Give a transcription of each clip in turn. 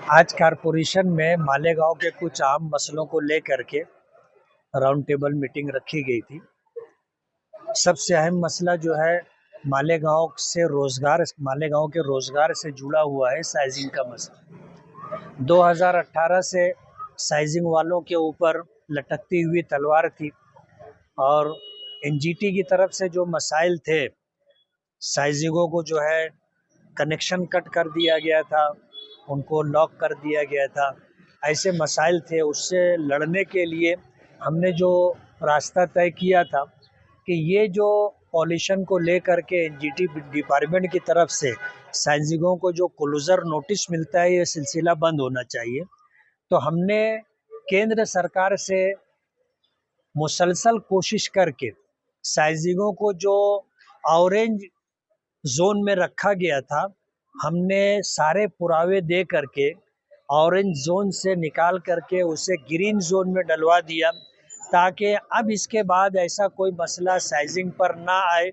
आज कारपोरेशन में मालेगांव के कुछ आम मसलों को लेकर के राउंड टेबल मीटिंग रखी गई थी। सबसे अहम मसला जो है मालेगांव के रोजगार से जुड़ा हुआ है साइजिंग का मसला। 2018 से साइजिंग वालों के ऊपर लटकती हुई तलवार थी और एनजीटी की तरफ से जो मसाइल थे, साइजिंगों को जो है कनेक्शन कट कर दिया गया था, उनको लॉक कर दिया गया था, ऐसे मसाइल थे। उससे लड़ने के लिए हमने जो रास्ता तय किया था कि ये जो पॉल्यूशन को लेकर के एनजीटी डिपार्टमेंट की तरफ से साइजिंगों को जो क्लोजर नोटिस मिलता है, ये सिलसिला बंद होना चाहिए। तो हमने केंद्र सरकार से मुसलसल कोशिश करके साइजिंगों को जो ऑरेंज जोन में रखा गया था, हमने सारे पुरावे दे करके ऑरेंज जोन से निकाल करके उसे ग्रीन जोन में डलवा दिया, ताकि अब इसके बाद ऐसा कोई मसला साइजिंग पर ना आए।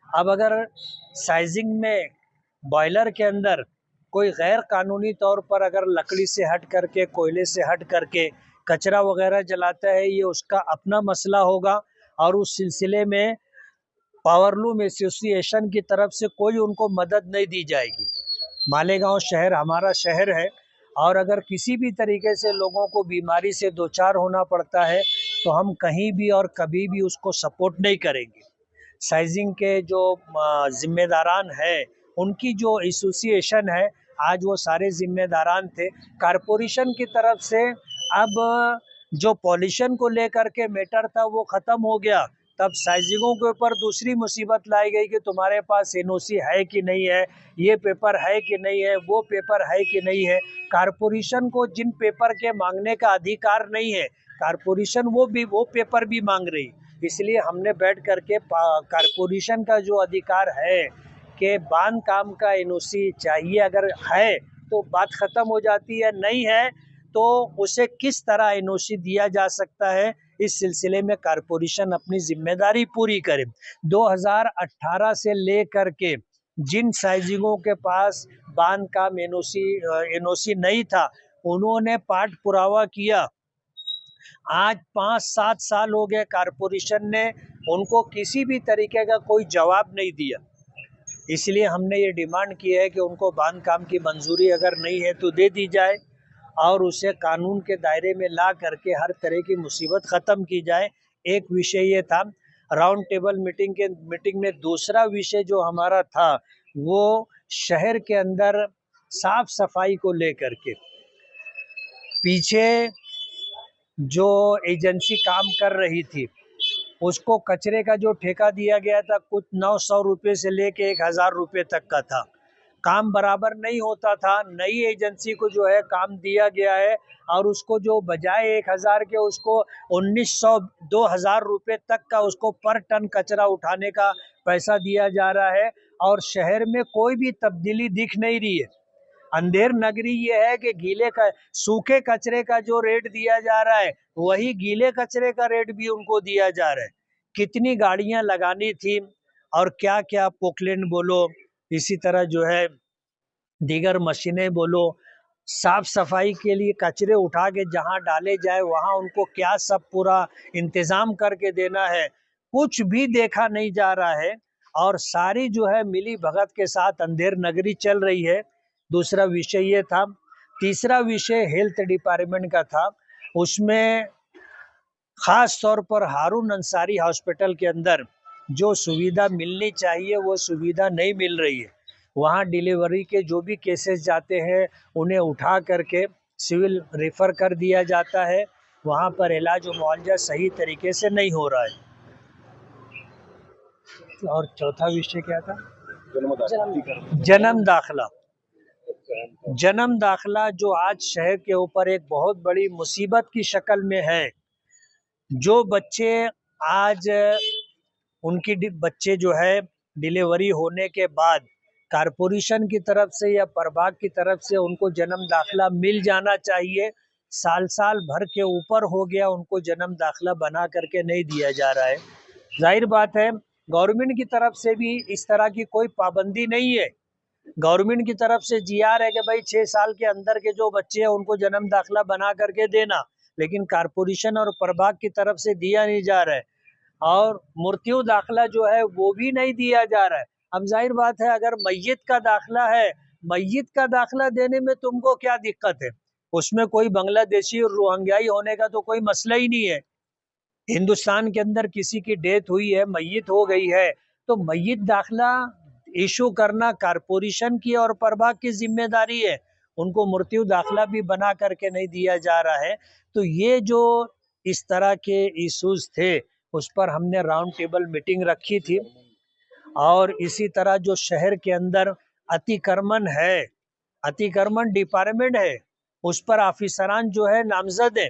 अब अगर साइजिंग में बॉयलर के अंदर कोई गैर कानूनी तौर पर अगर लकड़ी से हट करके, कोयले से हट करके कचरा वगैरह जलाता है, ये उसका अपना मसला होगा और उस सिलसिले में पावरलूम एसोसिएशन की तरफ से कोई उनको मदद नहीं दी जाएगी। मालेगांव शहर हमारा शहर है और अगर किसी भी तरीके से लोगों को बीमारी से दो चार होना पड़ता है तो हम कहीं भी और कभी भी उसको सपोर्ट नहीं करेंगे। साइजिंग के जो जिम्मेदारान हैं, उनकी जो एसोसिएशन है, आज वो सारे जिम्मेदारान थे। कारपोरेशन की तरफ से अब जो पॉल्यूशन को लेकर के मैटर था वो ख़त्म हो गया। तब साइजिंगों के ऊपर दूसरी मुसीबत लाई गई कि तुम्हारे पास एनओसी है कि नहीं है, ये पेपर है कि नहीं है, वो पेपर है कि नहीं है। कारपोरेशन को जिन पेपर के मांगने का अधिकार नहीं है, कारपोरेशन वो पेपर भी मांग रही। इसलिए हमने बैठ करके कारपोरेशन का जो अधिकार है कि बांध काम का एनओसी चाहिए, अगर है तो बात ख़त्म हो जाती है, नहीं है तो उसे किस तरह एनओसी दिया जा सकता है, इस सिलसिले में कारपोरेशन अपनी जिम्मेदारी पूरी करे। 2018 से लेकर के जिन साइजिंगों के पास बांध काम एनओसी नहीं था, उन्होंने पाठ पुरावा किया। आज 5-7 साल हो गए, कारपोरेशन ने उनको किसी भी तरीके का कोई जवाब नहीं दिया। इसलिए हमने ये डिमांड की है कि उनको बांध काम की मंजूरी अगर नहीं है तो दे दी जाए और उसे कानून के दायरे में ला करके हर तरह की मुसीबत ख़त्म की जाए। एक विषय ये था। राउंड टेबल मीटिंग में दूसरा विषय जो हमारा था वो शहर के अंदर साफ सफाई को लेकर के। पीछे जो एजेंसी काम कर रही थी उसको कचरे का जो ठेका दिया गया था, कुछ 900 रुपये से लेके 1000 रुपये तक का था। काम बराबर नहीं होता था। नई एजेंसी को जो है काम दिया गया है और उसको जो बजाय 1000 के उसको 1900 2000 रुपये तक का उसको पर टन कचरा उठाने का पैसा दिया जा रहा है और शहर में कोई भी तब्दीली दिख नहीं रही है। अंधेर नगरी ये है कि सूखे कचरे का जो रेट दिया जा रहा है वही गीले कचरे का रेट भी उनको दिया जा रहा है। कितनी गाड़ियां लगानी थी और क्या क्या पोकलेन बोलो, इसी तरह जो है दीगर मशीनें बोलो, साफ सफाई के लिए कचरे उठा के जहां डाले जाए वहां उनको क्या सब पूरा इंतजाम करके देना है, कुछ भी देखा नहीं जा रहा है और सारी जो है मिली भगत के साथ अंधेर नगरी चल रही है। दूसरा विषय ये था। तीसरा विषय हेल्थ डिपार्टमेंट का था। उसमें खास तौर पर हारून अंसारी हॉस्पिटल के अंदर जो सुविधा मिलनी चाहिए वो सुविधा नहीं मिल रही है। वहाँ डिलीवरी के जो भी केसेस जाते हैं उन्हें उठा करके सिविल रेफर कर दिया जाता है। वहाँ पर इलाज और मुआवजा सही तरीके से नहीं हो रहा है। और चौथा विषय क्या था? जन्म दाखिला। जन्म दाखिला जो आज शहर के ऊपर एक बहुत बड़ी मुसीबत की शक्ल में है। जो बच्चे आज उनकी बच्चे जो है डिलीवरी होने के बाद कारपोरेशन की तरफ से या प्रभाग की तरफ से उनको जन्म दाखिला मिल जाना चाहिए। साल भर के ऊपर हो गया, उनको जन्म दाखिला बना करके नहीं दिया जा रहा है। जाहिर बात है गवर्नमेंट की तरफ से भी इस तरह की कोई पाबंदी नहीं है। गवर्नमेंट की तरफ से जीआर है कि भाई 6 साल के अंदर के जो बच्चे हैं उनको जन्म दाखिला बना करके देना, लेकिन कारपोरेशन और प्रभाग की तरफ से दिया नहीं जा रहा है। और मृत्यु दाखिला जो है वो भी नहीं दिया जा रहा है। अब जाहिर बात है, अगर मैयत का दाखिला है, मैयत का दाखिला देने में तुमको क्या दिक्कत है? उसमें कोई बांग्लादेशी और रोहिंग्याई होने का तो कोई मसला ही नहीं है। हिंदुस्तान के अंदर किसी की डेथ हुई है, मैयत हो गई है, तो मैयत दाखिला इशू करना कारपोरेशन की और प्रभाग की जिम्मेदारी है। उनको मृत्यु दाखिला भी बना करके नहीं दिया जा रहा है। तो ये जो इस तरह के इश्यूज थे, उस पर हमने राउंड टेबल मीटिंग रखी थी। और इसी तरह जो शहर के अंदर अतिक्रमण है, अतिक्रमण डिपार्टमेंट है, उस पर ऑफिसरान जो है नामजद है,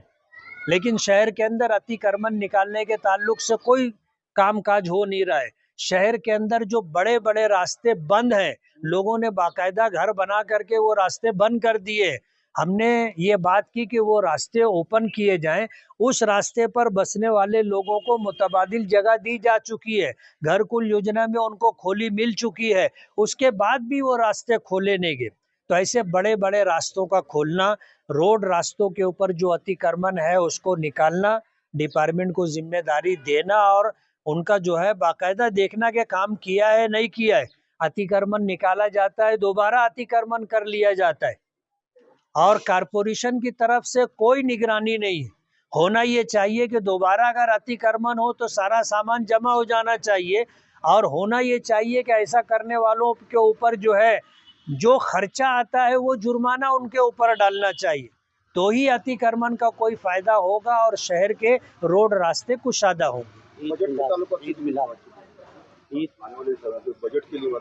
लेकिन शहर के अंदर अतिक्रमण निकालने के ताल्लुक से कोई कामकाज हो नहीं रहा है। शहर के अंदर जो बड़े बड़े रास्ते बंद हैं, लोगों ने बाकायदा घर बना करके वो रास्ते बंद कर दिए। हमने ये बात की कि वो रास्ते ओपन किए जाएं। उस रास्ते पर बसने वाले लोगों को मुतबादिल जगह दी जा चुकी है, घरकुल योजना में उनको खोली मिल चुकी है, उसके बाद भी वो रास्ते खोले नहीं गए। तो ऐसे बड़े बड़े रास्तों का खोलना, रोड रास्तों के ऊपर जो अतिक्रमण है उसको निकालना, डिपार्टमेंट को जिम्मेदारी देना और उनका जो है बाकायदा देखना कि काम किया है नहीं किया है। अतिक्रमण निकाला जाता है, दोबारा अतिक्रमण कर लिया जाता है और कारपोरेशन की तरफ से कोई निगरानी नहीं है। होना ये चाहिए कि दोबारा अगर अतिक्रमण हो तो सारा सामान जमा हो जाना चाहिए, और होना ये चाहिए कि ऐसा करने वालों के ऊपर जो है जो खर्चा आता है वो जुर्माना उनके ऊपर डालना चाहिए। तो ही अतिक्रमण का कोई फायदा होगा और शहर के रोड रास्ते कुशादा होंगे। बजट के ताल्लुक ईद मिला ईद आने वाले समय पे बजट के लिए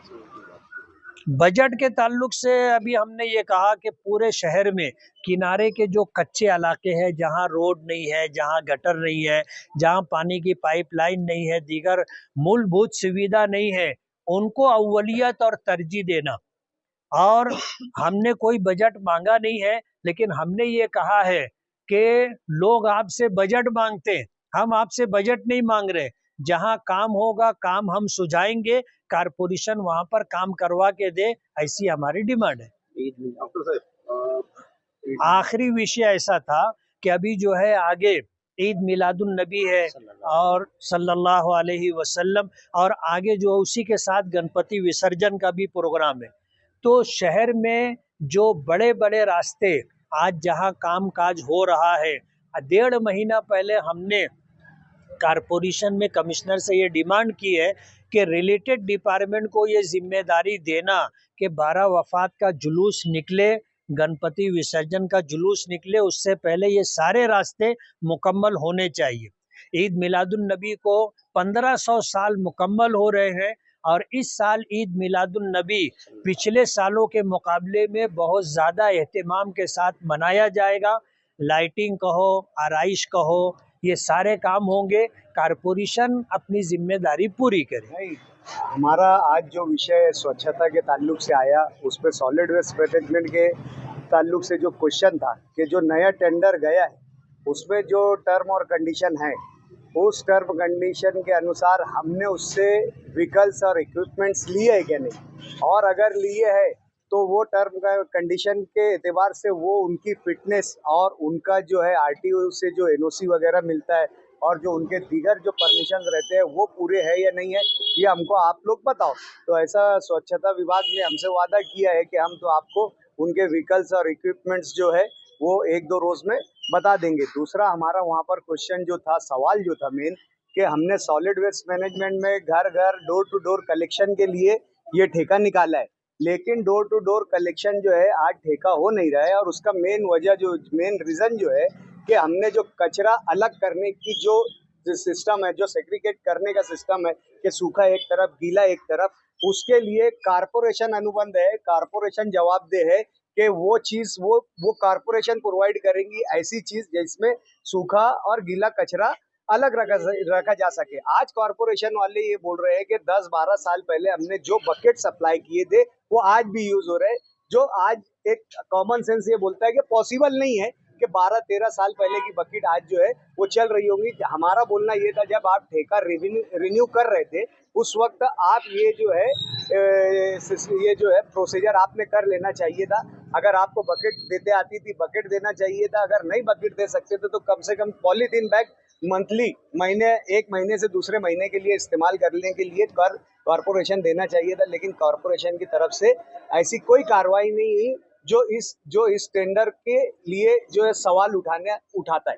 बजट के ताल्लुक से अभी हमने ये कहा कि पूरे शहर में किनारे के जो कच्चे इलाके हैं, जहां रोड नहीं है, जहां गटर नहीं है, जहां पानी की पाइपलाइन नहीं है, दीगर मूलभूत सुविधा नहीं है, उनको अव्वलियत और तरजीह देना। और हमने कोई बजट मांगा नहीं है, लेकिन हमने ये कहा है कि लोग आपसे बजट मांगते हैं, हम आपसे बजट नहीं मांग रहे। जहां काम होगा काम हम सुझाएंगे, कारपोरेशन वहां पर काम करवा के दे, ऐसी हमारी डिमांड है। डॉक्टर साहब, आखिरी विषय ऐसा था कि अभी जो है आगे ईद मिलादुन नबी है और सल्लल्लाहु अलैहि वसल्लम, और आगे जो उसी के साथ गणपति विसर्जन का भी प्रोग्राम है। तो शहर में जो बड़े बड़े रास्ते आज जहां काम काज हो रहा है, 1.5 महीना पहले हमने कारपोरेशन में कमिश्नर से ये डिमांड की है कि रिलेटेड डिपार्टमेंट को ये जिम्मेदारी देना कि 12 वफात का जुलूस निकले, गणपति विसर्जन का जुलूस निकले, उससे पहले ये सारे रास्ते मुकम्मल होने चाहिए। ईद मिलादुन नबी को 1500 साल मुकम्मल हो रहे हैं और इस साल ईद मिलादुन नबी पिछले सालों के मुकाबले में बहुत ज़्यादा एहतमाम के साथ मनाया जाएगा। लाइटिंग कहो, आराइश कहो, ये सारे काम होंगे। कारपोरेशन अपनी जिम्मेदारी पूरी करे। हमारा आज जो विषय स्वच्छता के ताल्लुक से आया, उस पर सॉलिड वेस्ट मैनेजमेंट के ताल्लुक से जो क्वेश्चन था कि जो नया टेंडर गया है उसमें जो टर्म और कंडीशन है, उस टर्म कंडीशन के अनुसार हमने उससे व्हीकल्स और इक्विपमेंट्स लिए है क्या नहीं, और अगर लिए है तो वो टर्म का कंडीशन के एतबार से वो उनकी फिटनेस और उनका जो है आरटीओ से जो एनओसी वगैरह मिलता है और जो उनके दीगर जो परमिशन रहते हैं वो पूरे है या नहीं है, ये हमको आप लोग बताओ। तो ऐसा स्वच्छता विभाग ने हमसे वादा किया है कि हम तो आपको उनके व्हीकल्स और इक्विपमेंट्स जो है वो 1-2 रोज में बता देंगे। दूसरा हमारा वहाँ पर क्वेश्चन जो था, सवाल जो था मेन, कि हमने सॉलिड वेस्ट मैनेजमेंट में घर घर डोर टू डोर कलेक्शन के लिए ये ठेका निकाला है, लेकिन डोर टू डोर कलेक्शन जो है आज ठेका हो नहीं रहा है। और उसका मेन वजह जो मेन रीज़न जो है कि हमने जो कचरा अलग करने की जो सिस्टम है, जो सेग्रीगेट करने का सिस्टम है कि सूखा एक तरफ गीला एक तरफ, उसके लिए कारपोरेशन अनुबंध है, कारपोरेशन जवाबदेह है कि वो चीज़ वो कारपोरेशन प्रोवाइड करेंगी ऐसी चीज़ जिसमें सूखा और गीला कचरा अलग रखा जा सके। आज कॉरपोरेशन वाले ये बोल रहे हैं कि 10-12 साल पहले हमने जो बकेट सप्लाई किए थे वो आज भी यूज हो रहे हैं, जो आज एक कॉमन सेंस ये बोलता है कि पॉसिबल नहीं है कि 12-13 साल पहले की बकेट आज जो है वो चल रही होंगी। हमारा बोलना ये था, जब आप ठेका रिन्यू कर रहे थे उस वक्त आप ये जो है प्रोसीजर आपने कर लेना चाहिए था। अगर आपको बकेट देते आती थी बकेट देना चाहिए था, अगर नहीं बकेट दे सकते थे तो कम से कम पॉलीथीन बैग मंथली एक महीने से दूसरे महीने के लिए इस्तेमाल करने के लिए कॉरपोरेशन देना चाहिए था। लेकिन कॉरपोरेशन की तरफ से ऐसी कोई कार्रवाई नहीं हुई जो इस टेंडर के लिए जो है सवाल उठाता है।